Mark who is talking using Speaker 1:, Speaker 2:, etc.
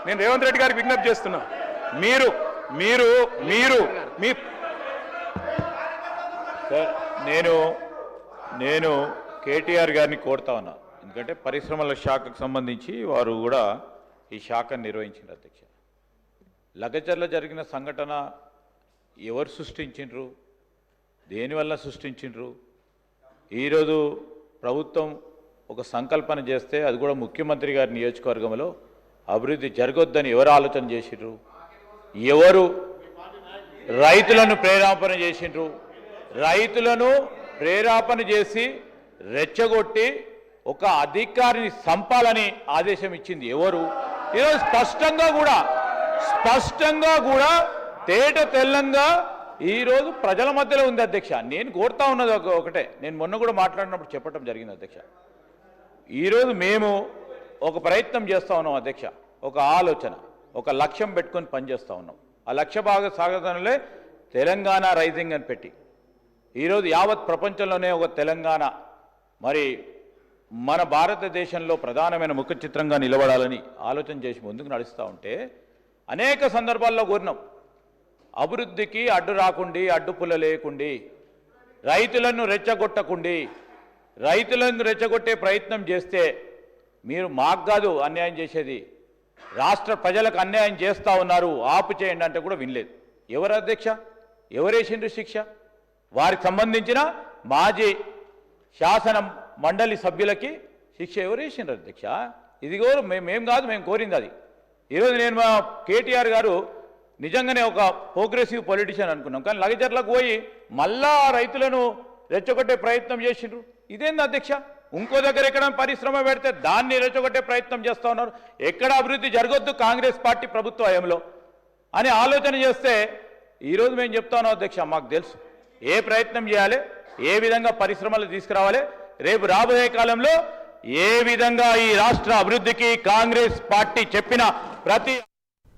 Speaker 1: నేను రేవంత్ రెడ్డి గారికి విజ్ఞప్తి చేస్తున్నా, మీరు మీరు మీరు మీ
Speaker 2: నేను కేటీఆర్ గారిని కోరుతా ఉన్నా, ఎందుకంటే పరిశ్రమల శాఖకు సంబంధించి వారు కూడా ఈ శాఖను నిర్వహించారు అధ్యక్ష. లగచర్ల జరిగిన సంఘటన ఎవరు సృష్టించిండ్రు, దేనివల్ల సృష్టించిండ్రు? ఈరోజు ప్రభుత్వం ఒక సంకల్పన చేస్తే అది కూడా ముఖ్యమంత్రి గారి నియోజకవర్గంలో అభివృద్ధి జరగొద్దని ఎవరు ఆలోచన చేసిండ్రు? ఎవరు రైతులను ప్రేరేపణ చేసిండ్రు? రైతులను ప్రేరేపణ చేసి రెచ్చగొట్టి ఒక అధికారిని సంపాలని ఆదేశం ఇచ్చింది ఎవరు? ఈరోజు స్పష్టంగా కూడా తేట తెల్లంగా ఈరోజు ప్రజల మధ్యలో ఉంది అధ్యక్ష. నేను కోరుతా ఉన్నది ఒకటే, నేను మొన్న కూడా మాట్లాడినప్పుడు చెప్పడం జరిగింది అధ్యక్ష. ఈరోజు మేము ఒక ప్రయత్నం చేస్తూ ఉన్నాం అధ్యక్ష, ఒక ఆలోచన, ఒక లక్ష్యం పెట్టుకొని పనిచేస్తూ ఉన్నాం. ఆ లక్ష్య సాగతంలో తెలంగాణ రైజింగ్ అని పెట్టి ఈరోజు యావత్ ప్రపంచంలోనే ఒక తెలంగాణ మరి మన భారతదేశంలో ప్రధానమైన ముఖ చిత్రంగా నిలబడాలని ఆలోచన చేసి ముందుకు నడుస్తూ ఉంటే అనేక సందర్భాల్లో కోరినాం, అభివృద్ధికి అడ్డు రాకుండి, అడ్డుపుల్ల లేకుండి, రైతులను రెచ్చగొట్టకుండి, రైతులను రెచ్చగొట్టే ప్రయత్నం చేస్తే మీరు మాకు కాదు అన్యాయం చేసేది, రాష్ట్ర ప్రజలకు అన్యాయం చేస్తూ ఉన్నారు, ఆపు చేయండి అంటే కూడా వినలేదు. ఎవరు అధ్యక్ష? ఎవరేసిండ్రు శిక్ష? వారికి సంబంధించిన మాజీ శాసన మండలి సభ్యులకి శిక్ష ఎవరేసిండ్రు అధ్యక్ష? ఇదిగో మేము కాదు, మేము కోరింది అది. ఈరోజు నేను మా కేటీఆర్ గారు నిజంగానే ఒక ప్రోగ్రెసివ్ పొలిటీషియన్ అనుకున్నాం, కానీ లగచర్లకు పోయి మళ్ళా రైతులను రెచ్చగొట్టే ప్రయత్నం చేసిండ్రు. ఇదేంది అధ్యక్ష? ఇంకో దగ్గర ఎక్కడ పరిశ్రమ పెడితే దాన్ని రెచ్చగొట్టే ప్రయత్నం చేస్తూ ఉన్నారు. ఎక్కడ అభివృద్ధి జరగొద్దు కాంగ్రెస్ పార్టీ ప్రభుత్వ హయాంలో అని ఆలోచన చేస్తే ఈరోజు మేము చెప్తా ఉన్నాం అధ్యక్ష, మాకు తెలుసు ఏ ప్రయత్నం చేయాలి, ఏ విధంగా పరిశ్రమలు తీసుకురావాలి, రేపు రాబోయే కాలంలో ఏ విధంగా ఈ రాష్ట్ర అభివృద్ధికి కాంగ్రెస్ పార్టీ చెప్పిన ప్రతి